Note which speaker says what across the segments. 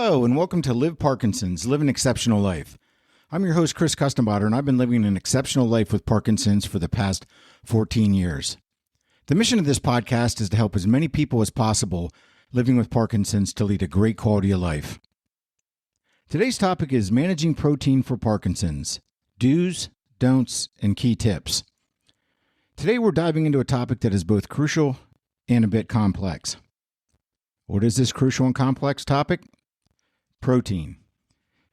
Speaker 1: Hello, and welcome to Live Parkinson's, Live an Exceptional Life. I'm your host, Chris Custenbotter, and I've been living an exceptional life with Parkinson's for the past 14 years. The mission of this podcast is to help as many people as possible living with Parkinson's to lead a great quality of life. Today's topic is managing protein for Parkinson's, do's, don'ts, and key tips. Today we're diving into a topic that is both crucial and a bit complex. What is this crucial and complex topic? Protein.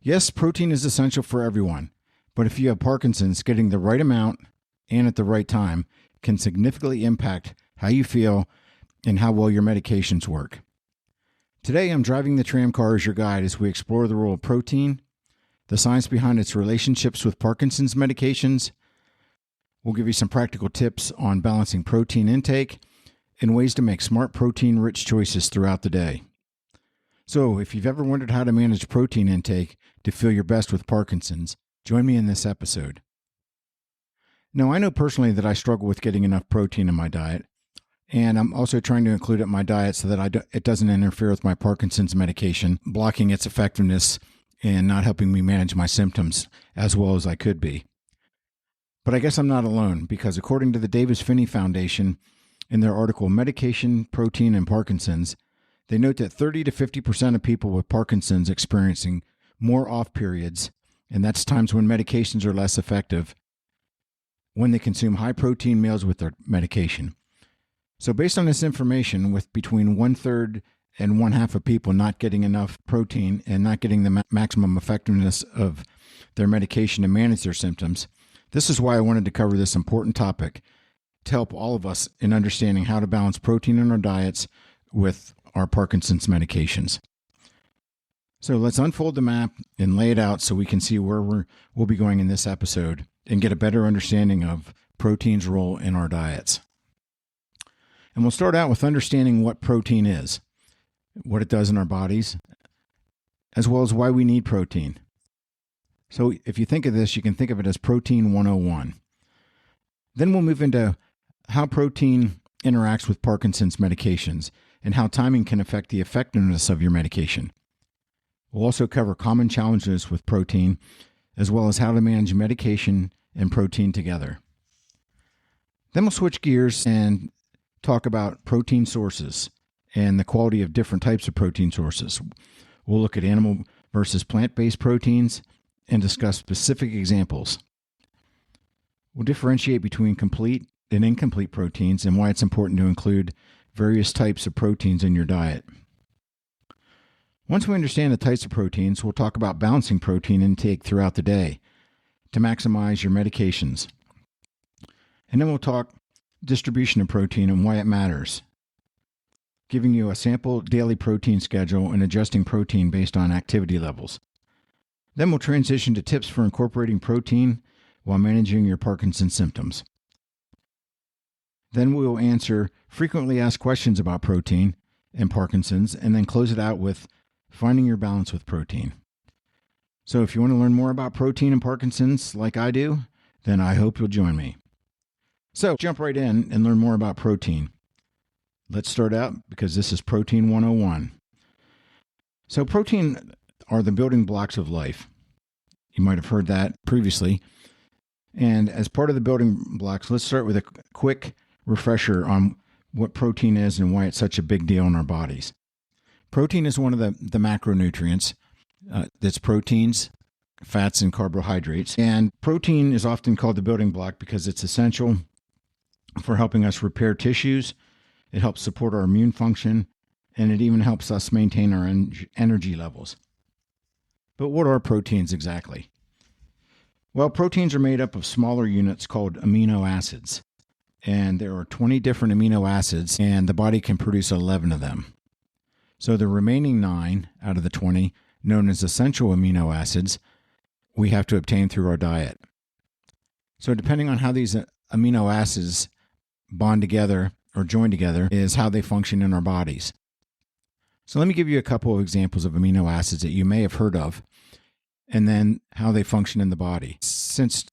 Speaker 1: Yes, protein is essential for everyone, but if you have Parkinson's, getting the right amount and at the right time can significantly impact how you feel and how well your medications work. Today, I'm driving the tram car as your guide as we explore the role of protein, the science behind its relationships with Parkinson's medications. We'll give you some practical tips on balancing protein intake and ways to make smart protein-rich choices throughout the day. So, if you've ever wondered how to manage protein intake to feel your best with Parkinson's, join me in this episode. Now, I know personally that I struggle with getting enough protein in my diet, and I'm also trying to include it in my diet so that it doesn't interfere with my Parkinson's medication, blocking its effectiveness and not helping me manage my symptoms as well as I could be. But I guess I'm not alone, because according to the Davis-Finney Foundation, in their article, Medication, Protein, and Parkinson's, they note that 30 to 50% of people with Parkinson's experiencing more off periods, and that's times when medications are less effective, when they consume high-protein meals with their medication. So based on this information, with between one-third and one-half of people not getting enough protein and not getting the maximum effectiveness of their medication to manage their symptoms, this is why I wanted to cover this important topic to help all of us in understanding how to balance protein in our diets with our Parkinson's medications. So let's unfold the map and lay it out so we can see where we'll be going in this episode and get a better understanding of protein's role in our diets. And we'll start out with understanding what protein is, what it does in our bodies, as well as why we need protein. So if you think of this, you can think of it as Protein 101. Then we'll move into how protein interacts with Parkinson's medications and how timing can affect the effectiveness of your medication. We'll also cover common challenges with protein, as well as how to manage medication and protein together. Then we'll switch gears and talk about protein sources and the quality of different types of protein sources. We'll look at animal versus plant-based proteins and discuss specific examples. We'll differentiate between complete and incomplete proteins and why it's important to include various types of proteins in your diet. Once we understand the types of proteins, we'll talk about balancing protein intake throughout the day to maximize your medications. And then we'll talk distribution of protein and why it matters, giving you a sample daily protein schedule and adjusting protein based on activity levels. Then we'll transition to tips for incorporating protein while managing your Parkinson's symptoms. Then we will answer frequently asked questions about protein and Parkinson's, and then close it out with finding your balance with protein. So if you want to learn more about protein and Parkinson's like I do, then I hope you'll join me. So jump right in and learn more about protein. Let's start out because this is Protein 101. So protein are the building blocks of life. You might have heard that previously. And as part of the building blocks, let's start with a quick refresher on what protein is and why it's such a big deal in our bodies. Protein is one of the macronutrients that's proteins, fats, and carbohydrates. And protein is often called the building block because it's essential for helping us repair tissues. It helps support our immune function, and it even helps us maintain our energy levels. But what are proteins exactly? Well, proteins are made up of smaller units called amino acids. And there are 20 different amino acids, and the body can produce 11 of them. So the remaining 9 out of the 20, known as essential amino acids, we have to obtain through our diet. So depending on how these amino acids bond together or join together is how they function in our bodies. So let me give you a couple of examples of amino acids that you may have heard of, and then how they function in the body. Since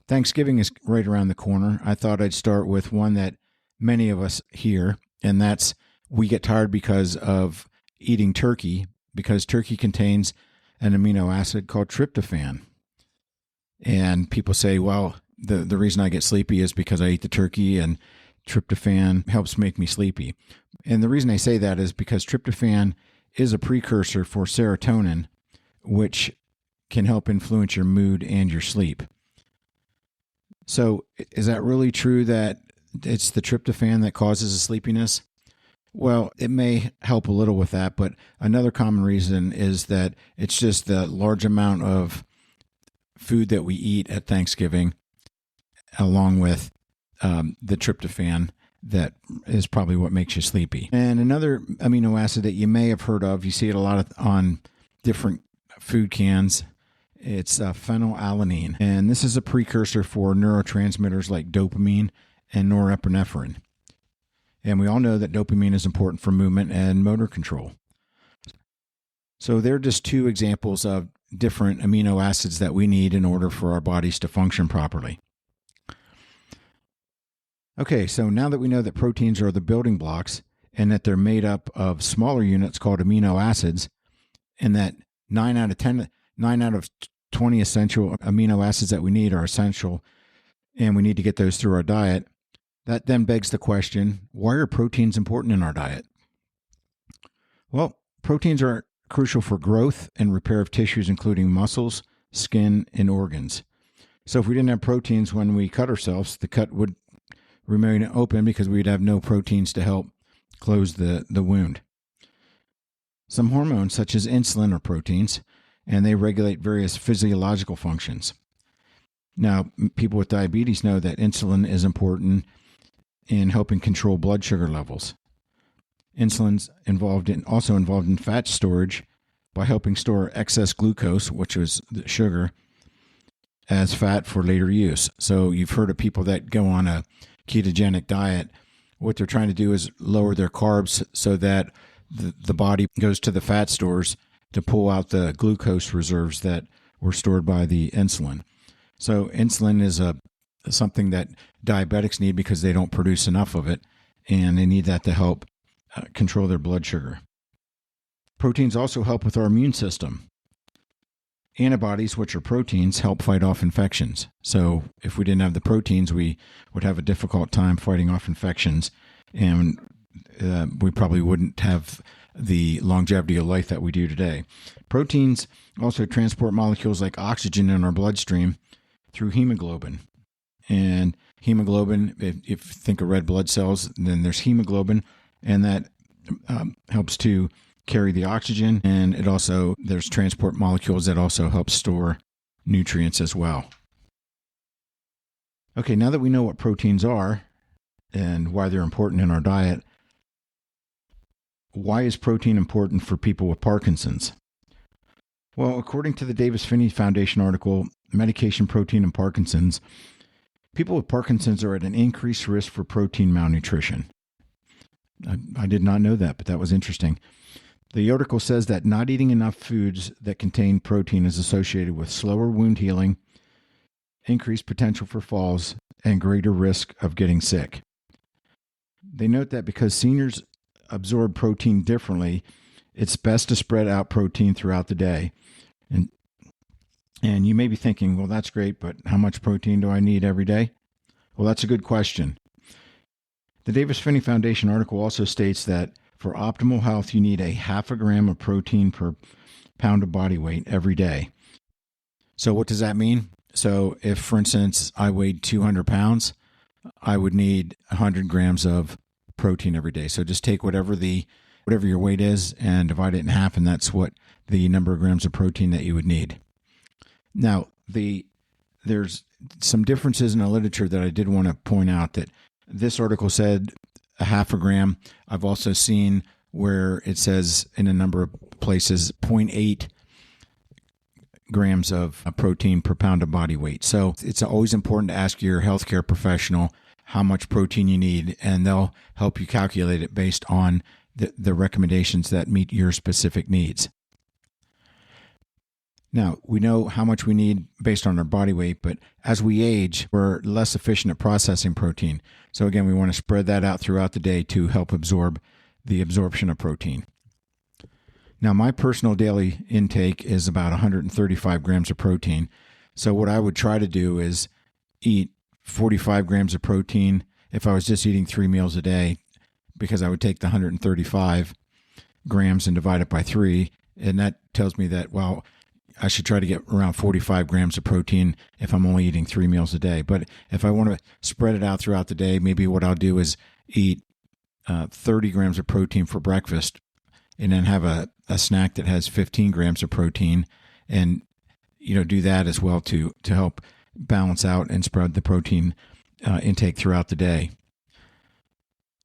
Speaker 1: Thanksgiving is right around the corner, I thought I'd start with one that many of us hear, and that's we get tired because of eating turkey because turkey contains an amino acid called tryptophan. And people say, well, the reason I get sleepy is because I eat the turkey and tryptophan helps make me sleepy. And the reason I say that is because tryptophan is a precursor for serotonin, which can help influence your mood and your sleep. So is that really true that it's the tryptophan that causes the sleepiness? Well, it may help a little with that, but another common reason is that it's just the large amount of food that we eat at Thanksgiving, along with the tryptophan, that is probably what makes you sleepy. And another amino acid that you may have heard of, you see it a lot on different food cans, it's phenylalanine. And this is a precursor for neurotransmitters like dopamine and norepinephrine. And we all know that dopamine is important for movement and motor control. So they're just two examples of different amino acids that we need in order for our bodies to function properly. Okay, so now that we know that proteins are the building blocks and that they're made up of smaller units called amino acids, and that 9 out of 20 essential amino acids that we need are essential, and we need to get those through our diet, that then begs the question, why are proteins important in our diet? Well, proteins are crucial for growth and repair of tissues, including muscles, skin, and organs. So if we didn't have proteins when we cut ourselves, the cut would remain open because we'd have no proteins to help close the wound. Some hormones, such as insulin, are proteins, and they regulate various physiological functions. Now, people with diabetes know that insulin is important in helping control blood sugar levels. Insulin's also involved in fat storage by helping store excess glucose, which is the sugar, as fat for later use. So you've heard of people that go on a ketogenic diet. What they're trying to do is lower their carbs so that the body goes to the fat stores to pull out the glucose reserves that were stored by the insulin. So insulin is something that diabetics need because they don't produce enough of it, and they need that to help control their blood sugar. Proteins also help with our immune system. Antibodies, which are proteins, help fight off infections. So if we didn't have the proteins, we would have a difficult time fighting off infections, and we probably wouldn't have the longevity of life that we do today. Proteins also transport molecules like oxygen in our bloodstream through hemoglobin. And hemoglobin, if you think of red blood cells, then there's hemoglobin, and that helps to carry the oxygen, and there's transport molecules that also help store nutrients as well. Okay, now that we know what proteins are and why they're important in our diet, why is protein important for people with Parkinson's? Well, according to the Davis-Finney Foundation article, Medication, Protein, and Parkinson's, people with Parkinson's are at an increased risk for protein malnutrition. I did not know that, but that was interesting. The article says that not eating enough foods that contain protein is associated with slower wound healing, increased potential for falls, and greater risk of getting sick. They note that because seniors absorb protein differently, it's best to spread out protein throughout the day. And you may be thinking, well, that's great, but how much protein do I need every day? Well, that's a good question. The Davis-Finney Foundation article also states that for optimal health, you need 0.5 gram of protein per pound of body weight every day. So what does that mean? So if, for instance, I weighed 200 pounds, I would need 100 grams of protein every day. So just take whatever your weight is and divide it in half, and that's what the number of grams of protein that you would need. Now, there's some differences in the literature that I did want to point out. That this article said 0.5 gram. I've also seen where it says in a number of places 0.8 grams of protein per pound of body weight. So it's always important to ask your healthcare professional how much protein you need, and they'll help you calculate it based on the recommendations that meet your specific needs. Now, we know how much we need based on our body weight, but as we age, we're less efficient at processing protein. So again, we want to spread that out throughout the day to help absorb the absorption of protein. Now, my personal daily intake is about 135 grams of protein. So what I would try to do is eat 45 grams of protein if I was just eating 3 meals a day, because I would take the 135 grams and divide it by 3. And that tells me that, well, I should try to get around 45 grams of protein if I'm only eating 3 meals a day. But if I want to spread it out throughout the day, maybe what I'll do is eat 30 grams of protein for breakfast and then have a snack that has 15 grams of protein, and do that as well to help balance out and spread the protein intake throughout the day.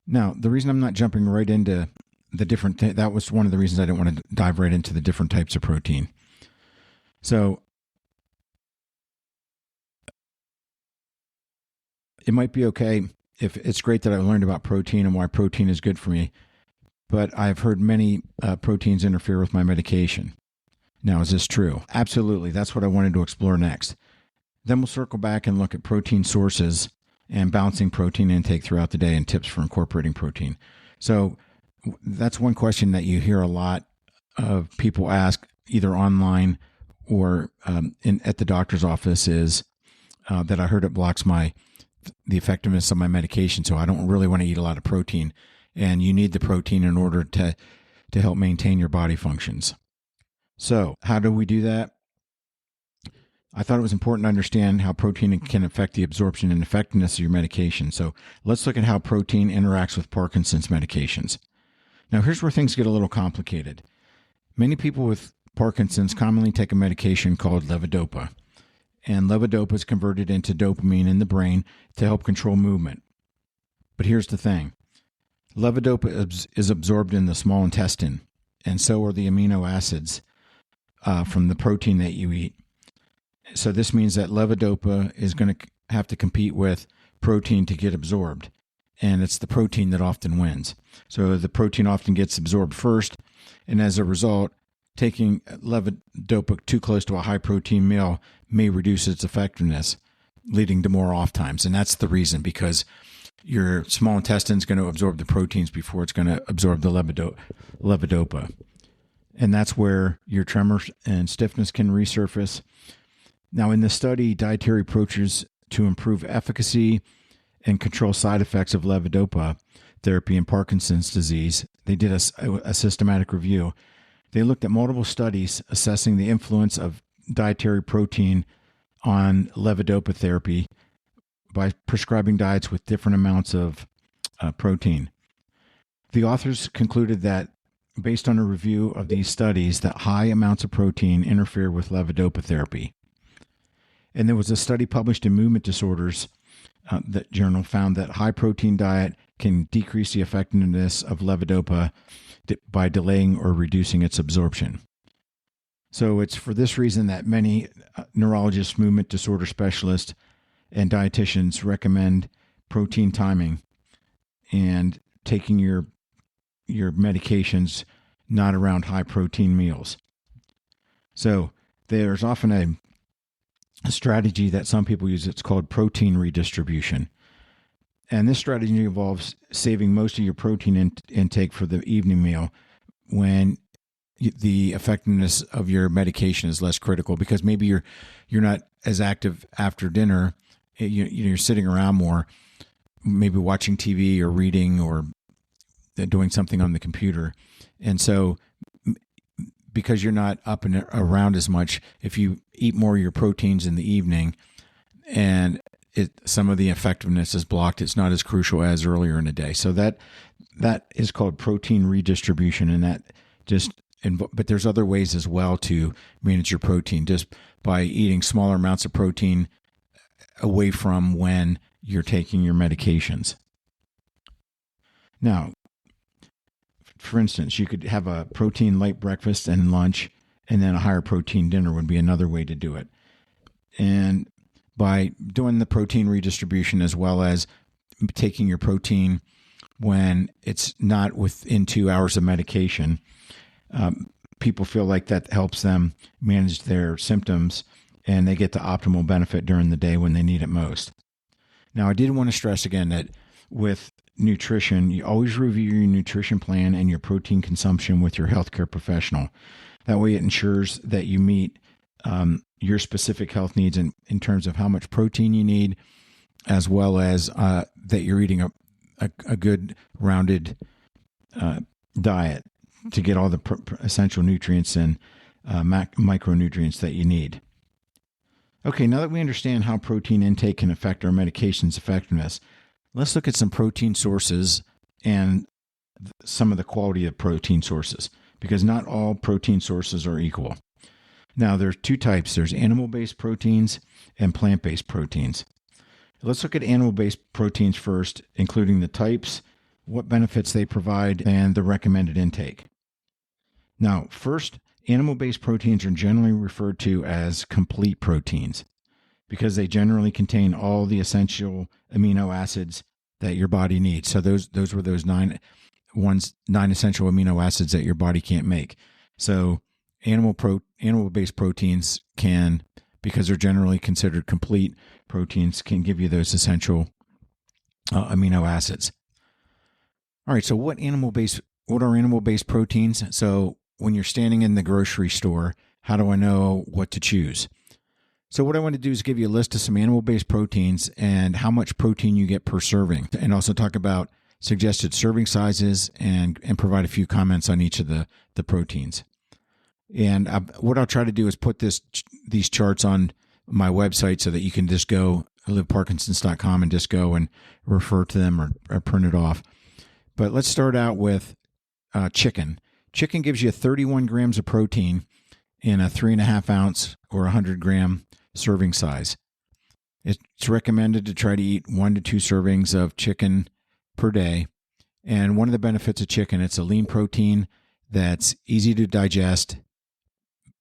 Speaker 1: Now, the reason I'm not jumping right into the different, that was one of the reasons I didn't want to dive right into the different types of protein. So it might be okay if it's great that I learned about protein and why protein is good for me, but I've heard many proteins interfere with my medication. Now, is this true? Absolutely. That's what I wanted to explore next. Then we'll circle back and look at protein sources and balancing protein intake throughout the day and tips for incorporating protein. So that's one question that you hear a lot of people ask either online or at the doctor's office is that I heard it blocks the effectiveness of my medication, so I don't really want to eat a lot of protein. And you need the protein in order to help maintain your body functions. So how do we do that? I thought it was important to understand how protein can affect the absorption and effectiveness of your medication. So let's look at how protein interacts with Parkinson's medications. Now, here's where things get a little complicated. Many people with Parkinson's commonly take a medication called Levodopa, and Levodopa is converted into dopamine in the brain to help control movement. But here's the thing. Levodopa is absorbed in the small intestine, and so are the amino acids from the protein that you eat. So this means that levodopa is going to have to compete with protein to get absorbed, and it's the protein that often wins. So the protein often gets absorbed first, and as a result, taking levodopa too close to a high protein meal may reduce its effectiveness, leading to more off times. And that's the reason, because your small intestine is going to absorb the proteins before it's going to absorb the levodopa. And that's where your tremors and stiffness can resurface. Now, in the study, Dietary Approaches to Improve Efficacy and Control Side Effects of Levodopa Therapy in Parkinson's Disease, they did a systematic review. They looked at multiple studies assessing the influence of dietary protein on levodopa therapy by prescribing diets with different amounts of protein. The authors concluded that, based on a review of these studies, that high amounts of protein interfere with levodopa therapy. And there was a study published in Movement Disorders that journal found that high protein diet can decrease the effectiveness of levodopa by delaying or reducing its absorption. So it's for this reason that many neurologists, movement disorder specialists, and dietitians recommend protein timing and taking your medications not around high protein meals. So there's often a strategy that some people use. It's called protein redistribution. And this strategy involves saving most of your protein intake for the evening meal when the effectiveness of your medication is less critical, because maybe you're not as active after dinner. You're sitting around more, maybe watching TV or reading or doing something on the computer. And so because you're not up and around as much, if you eat more of your proteins in the evening and some of the effectiveness is blocked, it's not as crucial as earlier in the day. So that is called protein redistribution, and but there's other ways as well to manage your protein, just by eating smaller amounts of protein away from when you're taking your medications. Now, for instance, you could have a protein light breakfast and lunch, and then a higher protein dinner would be another way to do it. And by doing the protein redistribution, as well as taking your protein when it's not within 2 hours of medication, people feel like that helps them manage their symptoms, and they get the optimal benefit during the day when they need it most. Now, I did want to stress again that with nutrition, you always review your nutrition plan and your protein consumption with your healthcare professional. That way it ensures that you meet your specific health needs in terms of how much protein you need, as well as that you're eating a good rounded diet to get all the essential nutrients and micronutrients that you need. Okay, now that we understand how protein intake can affect our medication's effectiveness, let's look at some protein sources and some of the quality of protein sources, because not all protein sources are equal. Now, there's two types. There's animal-based proteins and plant-based proteins. Let's look at animal-based proteins first, including the types, what benefits they provide, and the recommended intake. Now, first, animal-based proteins are generally referred to as complete proteins because they generally contain all the essential amino acids that your body needs. So those were those nine essential amino acids that your body can't make. So animal-based proteins can, because they're generally considered complete proteins, can give you those essential amino acids. All right, so what are animal-based proteins? So when you're standing in the grocery store, how do I know what to choose? So what I want to do is give you a list of some animal-based proteins and how much protein you get per serving, and also talk about suggested serving sizes and provide a few comments on each of the proteins. And what I'll try to do is put these charts on my website so that you can just go liveparkinsons.com and just go and refer to them or print it off. But let's start out with chicken. Chicken gives you 31 grams of protein in a 3.5 ounce or 100 gram serving size. It's recommended to try to eat 1 to 2 servings of chicken per day. And one of the benefits of chicken, it's a lean protein that's easy to digest.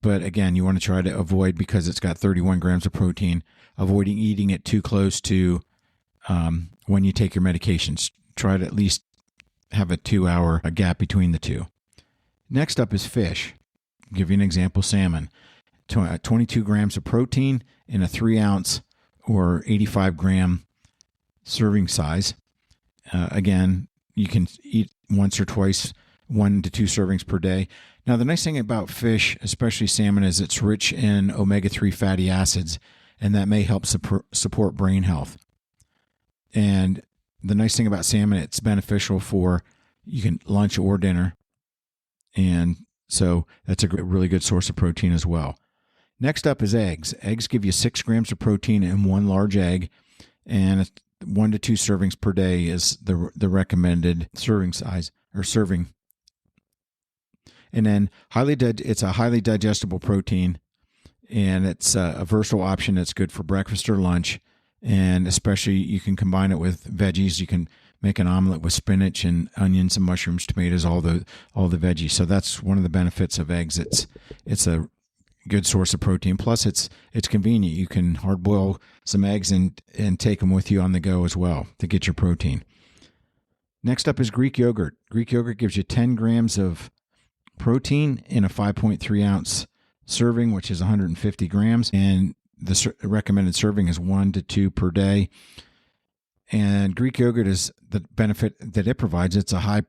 Speaker 1: But again, you want to try to avoid, because it's got 31 grams of protein, avoiding eating it too close to when you take your medications. Try to at least have a 2-hour gap between the two. Next up is fish. I'll give you an example, salmon. 22 grams of protein in a 3 ounce or 85 gram serving size. Again, you can eat once or twice, 1 to 2 servings per day. Now, the nice thing about fish, especially salmon, is it's rich in omega-3 fatty acids, and that may help support brain health. And the nice thing about salmon, it's beneficial for you can lunch or dinner. And so that's a really good source of protein as well. Next up is eggs. Eggs give you 6 grams of protein in 1 large egg, and 1 to 2 servings per day is the recommended serving size or serving. And then it's a highly digestible protein, and it's a versatile option that's good for breakfast or lunch. And especially you can combine it with veggies. You can make an omelet with spinach and onions and mushrooms, tomatoes, all the veggies. So that's one of the benefits of eggs. It's a good source of protein. Plus, it's convenient. You can hard boil some eggs and take them with you on the go as well to get your protein. Next up is Greek yogurt. Greek yogurt gives you 10 grams of protein in a 5.3 ounce serving, which is 150 grams, and the recommended serving is 1 to 2 per day. And Greek yogurt is the benefit that it provides. It's high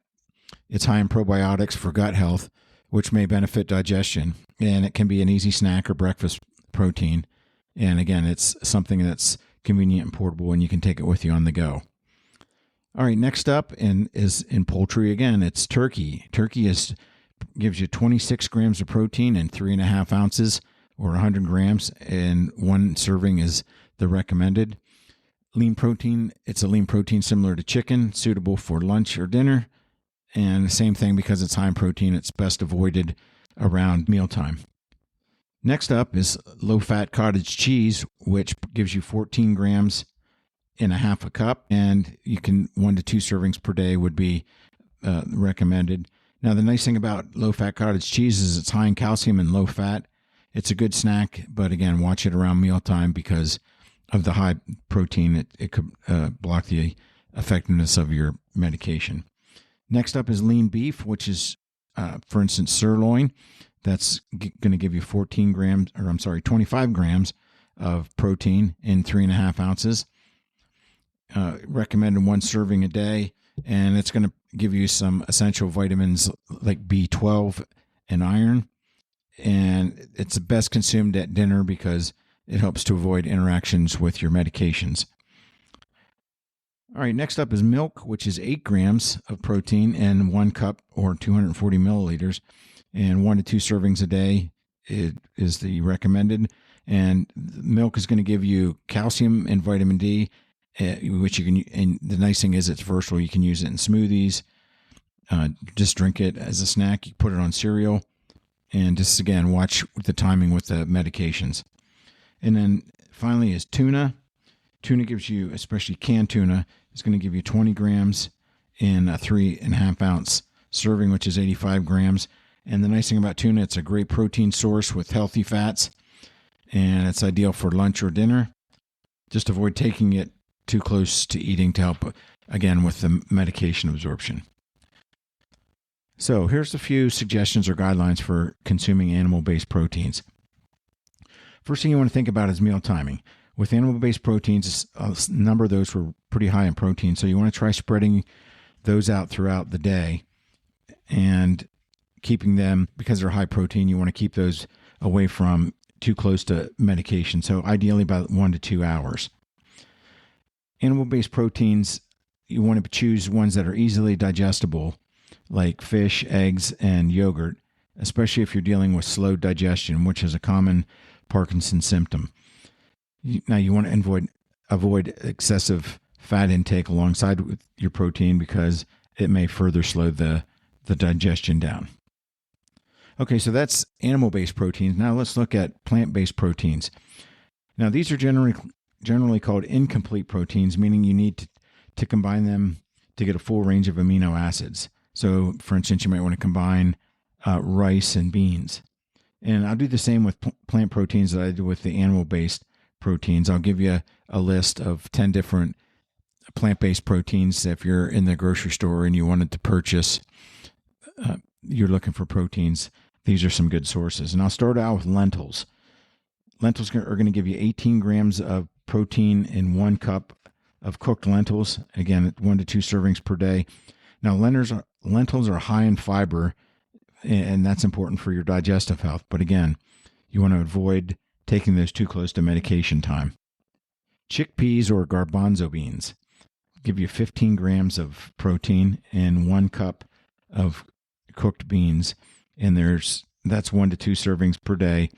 Speaker 1: in probiotics for gut health, which may benefit digestion. And it can be an easy snack or breakfast protein. And again, it's something that's convenient and portable, and you can take it with you on the go. All right, next up is in poultry again. It's turkey. Turkey gives you 26 grams of protein in 3.5 ounces or 100 grams, and 1 serving is the recommended. Lean protein, it's a lean protein similar to chicken, suitable for lunch or dinner. And the same thing, because it's high in protein, it's best avoided around mealtime. Next up is low-fat cottage cheese, which gives you 14 grams in a half a cup, and you can 1 to 2 servings per day would be recommended. Now, the nice thing about low-fat cottage cheese is it's high in calcium and low fat. It's a good snack, but again, watch it around mealtime because of the high protein. It could block the effectiveness of your medication. Next up is lean beef, which is, for instance, sirloin. That's going to give you 25 grams of protein in 3.5 ounces. Recommended 1 serving a day. and it's going to give you some essential vitamins like B12 and iron. And it's best consumed at dinner because it helps to avoid interactions with your medications. All right, next up is milk, which is 8 grams of protein in 1 cup or 240 milliliters, and 1 to 2 servings a day is the recommended. And milk is going to give you calcium and vitamin D, which you can. And the nice thing is it's versatile. You can use it in smoothies. Just drink it as a snack. You put it on cereal, and just again watch the timing with the medications. And then finally is tuna. Tuna gives you, especially canned tuna, is going to give you 20 grams in a 3.5 ounce serving, which is 85 grams. And the nice thing about tuna, it's a great protein source with healthy fats, and it's ideal for lunch or dinner. Just avoid taking it too close to eating to help, again, with the medication absorption. So here's a few suggestions or guidelines for consuming animal-based proteins. First thing you want to think about is meal timing. With animal-based proteins, a number of those were pretty high in protein, so you want to try spreading those out throughout the day and keeping them, because they're high protein, you want to keep those away from too close to medication, so ideally about 1 to 2 hours. Animal-based proteins, you want to choose ones that are easily digestible, like fish, eggs, and yogurt, especially if you're dealing with slow digestion, which is a common Parkinson symptom. Now, you want to avoid excessive fat intake alongside with your protein because it may further slow the digestion down. Okay, so that's animal-based proteins. Now let's look at plant-based proteins. Now, these are generally called incomplete proteins, meaning you need to combine them to get a full range of amino acids. So, for instance, you might want to combine rice and beans. And I'll do the same with plant proteins that I do with the animal-based proteins. I'll give you a list of 10 different plant-based proteins. If you're in the grocery store and you wanted to purchase, you're looking for proteins, these are some good sources. And I'll start out with lentils. Lentils are going to give you 18 grams of protein in 1 cup of cooked lentils. Again, 1 to 2 servings per day. Now, lentils are high in fiber, and that's important for your digestive health. But again, you want to avoid taking those too close to medication time. Chickpeas or garbanzo beans give you 15 grams of protein in 1 cup of cooked beans, and that's 1 to 2 servings per day.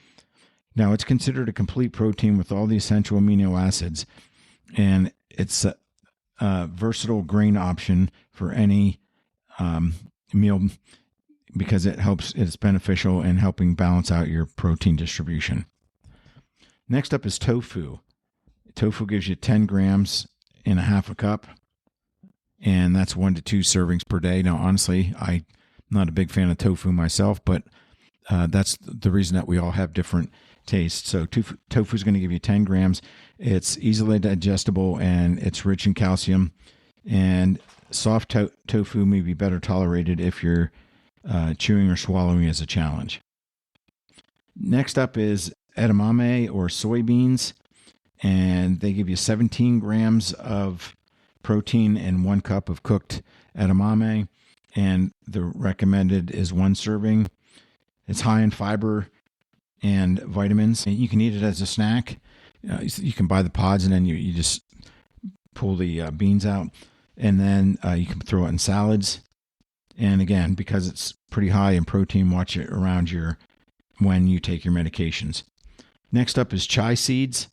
Speaker 1: Now, it's considered a complete protein with all the essential amino acids, and it's a versatile grain option for any meal because it's beneficial in helping balance out your protein distribution. Next up is tofu. Tofu gives you 10 grams in a half a cup, and that's 1 to 2 servings per day. Now, honestly, I'm not a big fan of tofu myself, but that's the reason that we all have different tastes. So tofu is going to give you 10 grams. It's easily digestible, and it's rich in calcium. And soft tofu may be better tolerated if you're chewing or swallowing as a challenge. Next up is edamame or soybeans, and they give you 17 grams of protein in 1 cup of cooked edamame, and the recommended is 1 serving. It's high in fiber and vitamins, and you can eat it as a snack. You can buy the pods, and then you just pull the beans out, and then you can throw it in salads. And again, because it's pretty high in protein, watch it around when you take your medications. Next up is chia seeds,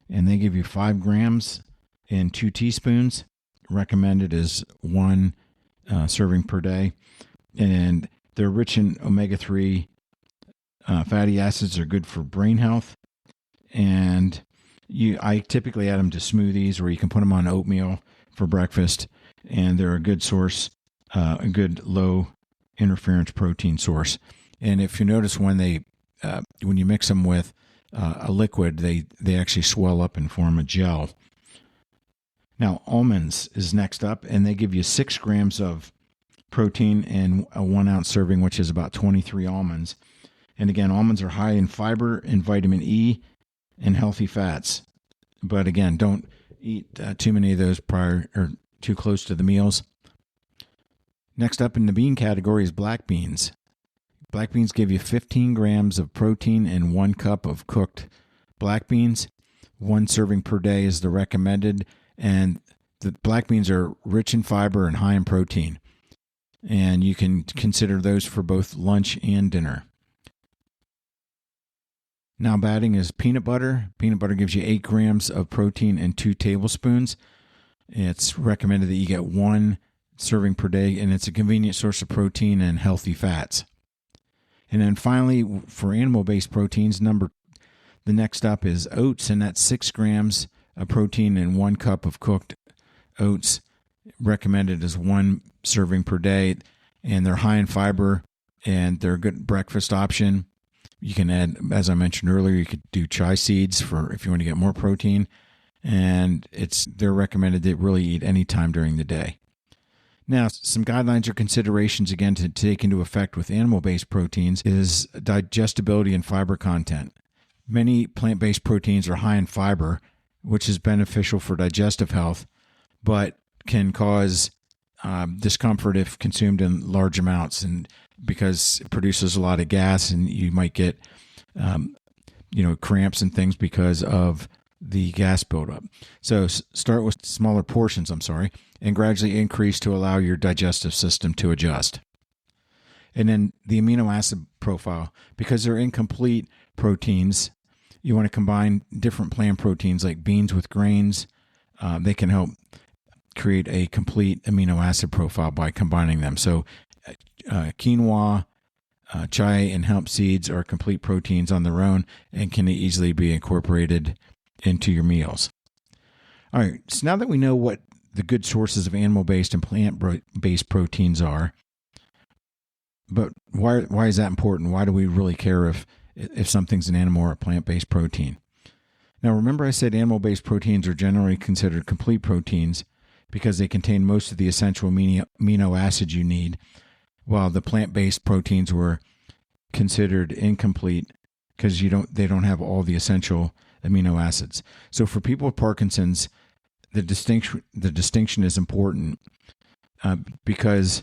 Speaker 1: and they give you 5 grams in 2 teaspoons. Recommended is 1 serving per day. And they're rich in omega-3 fatty acids, are good for brain health. And I typically add them to smoothies, or you can put them on oatmeal for breakfast. And they're a good source, a good low interference protein source. And if you notice when you mix them with a liquid, they actually swell up and form a gel. Now, almonds is next up, and they give you 6 grams of protein in a 1 ounce serving, which is about 23 almonds. And again, almonds are high in fiber and vitamin E and healthy fats. But again, don't eat too many of those prior or too close to the meals. Next up in the bean category is black beans. Black beans give you 15 grams of protein in 1 cup of cooked black beans. 1 serving per day is the recommended, and the black beans are rich in fiber and high in protein. And you can consider those for both lunch and dinner. Now batting is peanut butter. Peanut butter gives you 8 grams of protein in 2 tablespoons. It's recommended that you get 1 serving per day, and it's a convenient source of protein and healthy fats. And then finally, for animal-based proteins, the next up is oats, and that's 6 grams of protein in 1 cup of cooked oats. Recommended as 1 serving per day, and they're high in fiber, and they're a good breakfast option. You can add, as I mentioned earlier, you could do chia seeds for if you want to get more protein, and they're recommended to really eat any time during the day. Now, some guidelines or considerations, again, to take into effect with animal-based proteins is digestibility and fiber content. Many plant-based proteins are high in fiber, which is beneficial for digestive health, but can cause discomfort if consumed in large amounts, and because it produces a lot of gas, and you might get cramps and things because of the gas buildup. So start with smaller portions, and gradually increase to allow your digestive system to adjust. And then the amino acid profile, because they're incomplete proteins, you want to combine different plant proteins like beans with grains. They can help create a complete amino acid profile by combining them. So quinoa, chia, and hemp seeds are complete proteins on their own and can easily be incorporated into your meals. All right, so now that we know what the good sources of animal-based and plant-based proteins are, but why is that important? Why do we really care if something's an animal or a plant-based protein? Now, remember I said animal-based proteins are generally considered complete proteins because they contain most of the essential amino acids you need, while the plant-based proteins were considered incomplete because they don't have all the essential amino acids. So for people with Parkinson's, the distinction is important because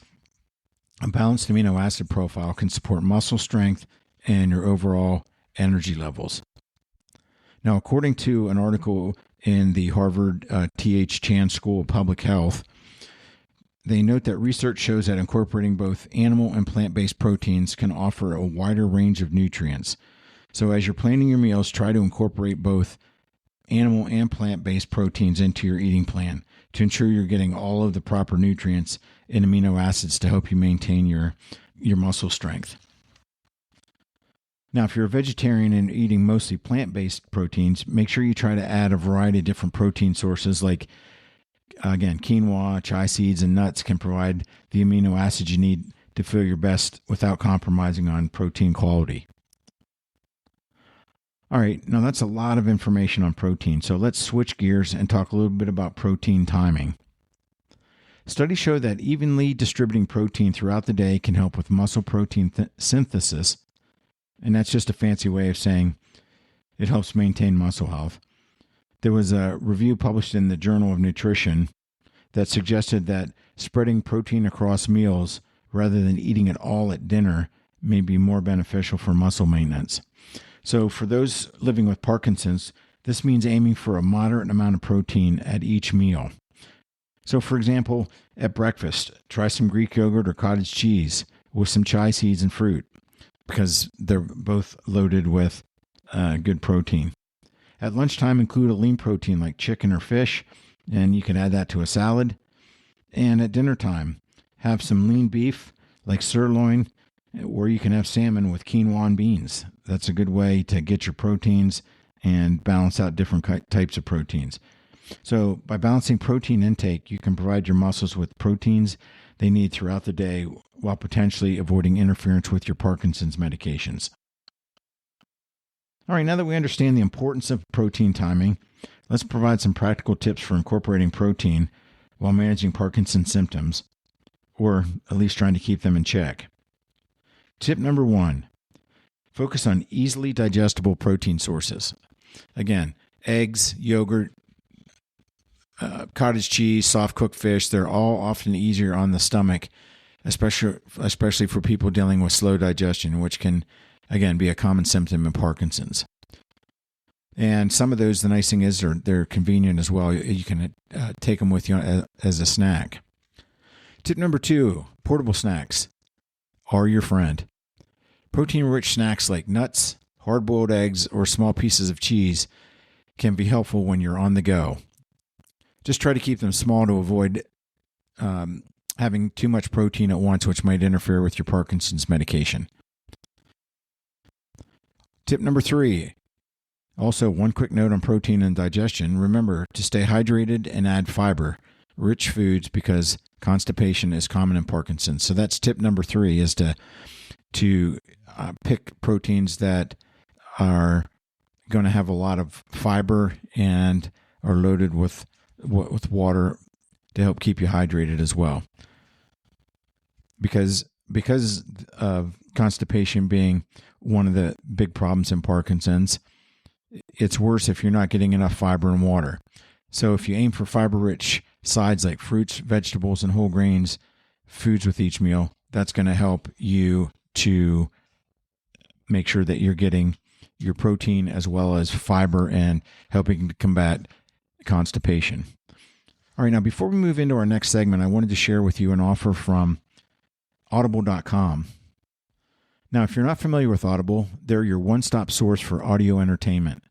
Speaker 1: a balanced amino acid profile can support muscle strength and your overall energy levels. Now, according to an article in the Harvard T.H. Chan School of Public Health, they note that research shows that incorporating both animal and plant-based proteins can offer a wider range of nutrients. So as you're planning your meals, try to incorporate both animal and plant-based proteins into your eating plan to ensure you're getting all of the proper nutrients and amino acids to help you maintain your muscle strength. Now, if you're a vegetarian and eating mostly plant-based proteins, make sure you try to add a variety of different protein sources like, again, quinoa, chia seeds, and nuts can provide the amino acids you need to feel your best without compromising on protein quality. All right, now that's a lot of information on protein, so let's switch gears and talk a little bit about protein timing. Studies show that evenly distributing protein throughout the day can help with muscle protein synthesis, and that's just a fancy way of saying it helps maintain muscle health. There was a review published in the Journal of Nutrition that suggested that spreading protein across meals rather than eating it all at dinner may be more beneficial for muscle maintenance. So for those living with Parkinson's, this means aiming for a moderate amount of protein at each meal. So for example, at breakfast, try some Greek yogurt or cottage cheese with some chia seeds and fruit because they're both loaded with good protein. At lunchtime, include a lean protein like chicken or fish, and you can add that to a salad. And at dinner time, have some lean beef like sirloin, or you can have salmon with quinoa and beans. That's a good way to get your proteins and balance out different types of proteins. So by balancing protein intake, you can provide your muscles with proteins they need throughout the day while potentially avoiding interference with your Parkinson's medications. All right, now that we understand the importance of protein timing, let's provide some practical tips for incorporating protein while managing Parkinson's symptoms, or at least trying to keep them in check. Tip number 1, focus on easily digestible protein sources. Again, eggs, yogurt, cottage cheese, soft cooked fish, they're all often easier on the stomach especially for people dealing with slow digestion, which can, again, be a common symptom in Parkinson's. And some of those, the nice thing is they're convenient as well. You can take them with you as a snack. Tip number 2, portable snacks are your friend. Protein-rich snacks like nuts, hard-boiled eggs, or small pieces of cheese can be helpful when you're on the go. Just try to keep them small to avoid having too much protein at once, which might interfere with your Parkinson's medication. Tip number 3. Also, one quick note on protein and digestion. Remember to stay hydrated and add fiber-rich foods because constipation is common in Parkinson's. So that's tip number 3, is to pick proteins that are going to have a lot of fiber and are loaded with water to help keep you hydrated as well. Because of constipation being one of the big problems in Parkinson's, it's worse if you're not getting enough fiber and water. So if you aim for fiber-rich sides like fruits, vegetables, and whole grains, foods with each meal, that's going to help you to make sure that you're getting your protein as well as fiber and helping to combat constipation. All right, now before we move into our next segment, I wanted to share with you an offer from Audible.com. Now, if you're not familiar with Audible, they're your one-stop source for audio entertainment.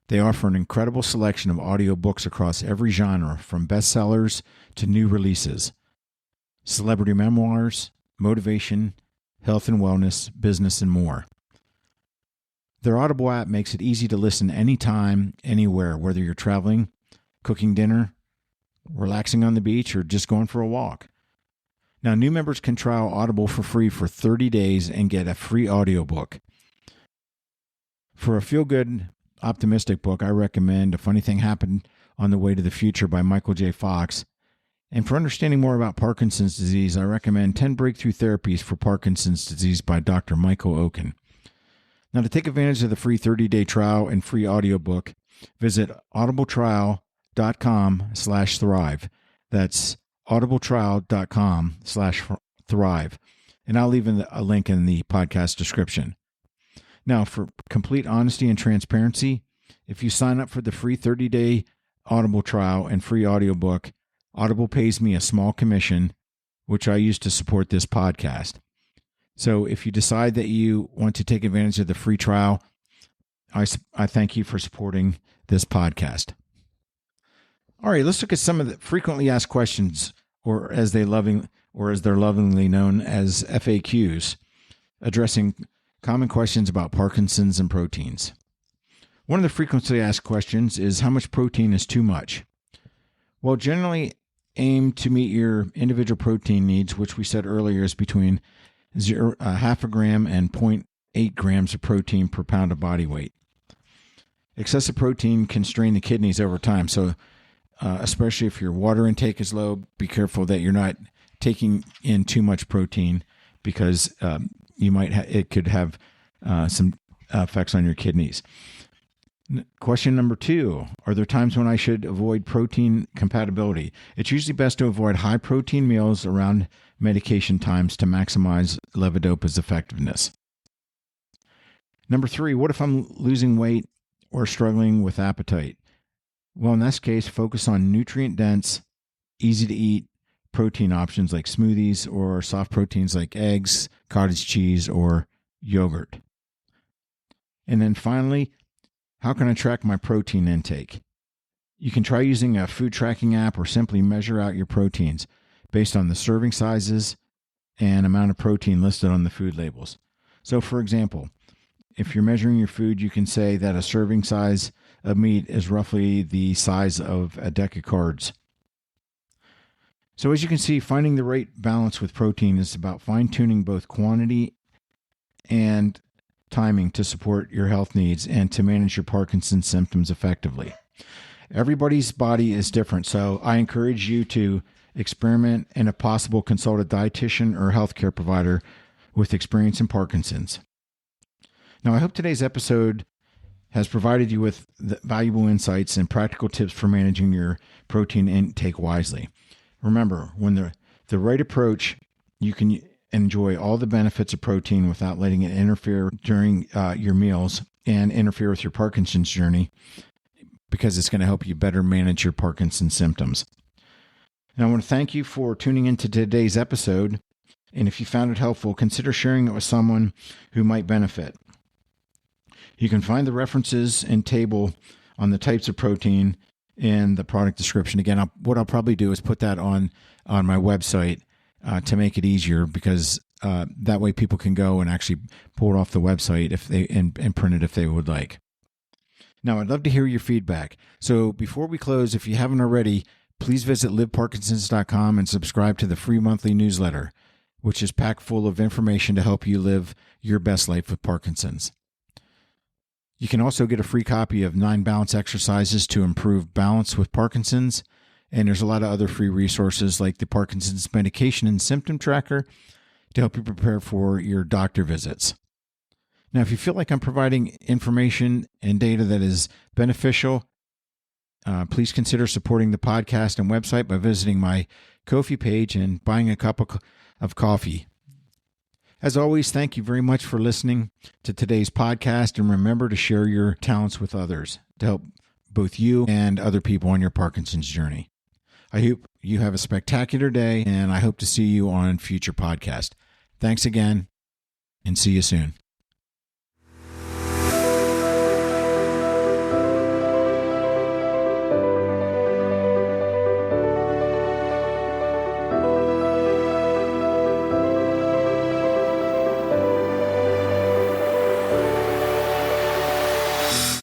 Speaker 1: They offer an incredible selection of audiobooks across every genre, from bestsellers to new releases, celebrity memoirs, motivation, health and wellness, business, and more. Their Audible app makes it easy to listen anytime, anywhere, whether you're traveling, cooking dinner, relaxing on the beach, or just going for a walk. Now, new members can trial Audible for free for 30 days and get a free audiobook. For a feel-good, optimistic book, I recommend A Funny Thing Happened on the Way to the Future by Michael J. Fox. And for understanding more about Parkinson's disease, I recommend 10 Breakthrough Therapies for Parkinson's Disease by Dr. Michael Oken. Now, to take advantage of the free 30-day trial and free audiobook, visit audibletrial.com/thrive. That's audibletrial.com/thrive. And I'll leave a link in the podcast description. Now, for complete honesty and transparency, if you sign up for the free 30-day Audible trial and free audiobook, Audible pays me a small commission, which I use to support this podcast. So if you decide that you want to take advantage of the free trial, I thank you for supporting this podcast. All right, let's look at some of the frequently asked questions, or as they're lovingly known as FAQs, addressing common questions about Parkinson's and proteins. One of the frequently asked questions is, how much protein is too much? Well, generally aim to meet your individual protein needs, which we said earlier is between half a gram and 0.8 grams of protein per pound of body weight. Excessive protein can strain the kidneys over time, so especially if your water intake is low, be careful that you're not taking in too much protein, because it could have some effects on your kidneys. Question number 2, are there times when I should avoid protein compatibility? It's usually best to avoid high protein meals around medication times to maximize levodopa's effectiveness. Number 3, what if I'm losing weight or struggling with appetite? Well, in this case, focus on nutrient-dense, easy-to-eat protein options like smoothies or soft proteins like eggs, cottage cheese, or yogurt. And then finally, how can I track my protein intake? You can try using a food tracking app or simply measure out your proteins based on the serving sizes and amount of protein listed on the food labels. So, for example, if you're measuring your food, you can say that a serving size of meat is roughly the size of a deck of cards. So as you can see, finding the right balance with protein is about fine-tuning both quantity and timing to support your health needs and to manage your Parkinson's symptoms effectively. Everybody's body is different, so I encourage you to experiment and, if possible, consult a dietitian or healthcare provider with experience in Parkinson's. Now, I hope today's episode has provided you with valuable insights and practical tips for managing your protein intake wisely. Remember, when the right approach you can enjoy all the benefits of protein without letting it interfere during your meals and interfere with your Parkinson's journey, because it's going to help you better manage your Parkinson's symptoms. And I want to thank you for tuning into today's episode. And if you found it helpful, consider sharing it with someone who might benefit. You can find the references and table on the types of protein in the product description. Again, what I'll probably do is put that on my website to make it easier, because that way people can go and actually pull it off the website and print it if they would like. Now, I'd love to hear your feedback. So before we close, if you haven't already, please visit liveparkinsons.com and subscribe to the free monthly newsletter, which is packed full of information to help you live your best life with Parkinson's. You can also get a free copy of 9 balance exercises to improve balance with Parkinson's. And there's a lot of other free resources like the Parkinson's medication and symptom tracker to help you prepare for your doctor visits. Now, if you feel like I'm providing information and data that is beneficial, please consider supporting the podcast and website by visiting my Ko-fi page and buying a cup of coffee. As always, thank you very much for listening to today's podcast, and remember to share your talents with others to help both you and other people on your Parkinson's journey. I hope you have a spectacular day, and I hope to see you on future podcasts. Thanks again, and see you soon.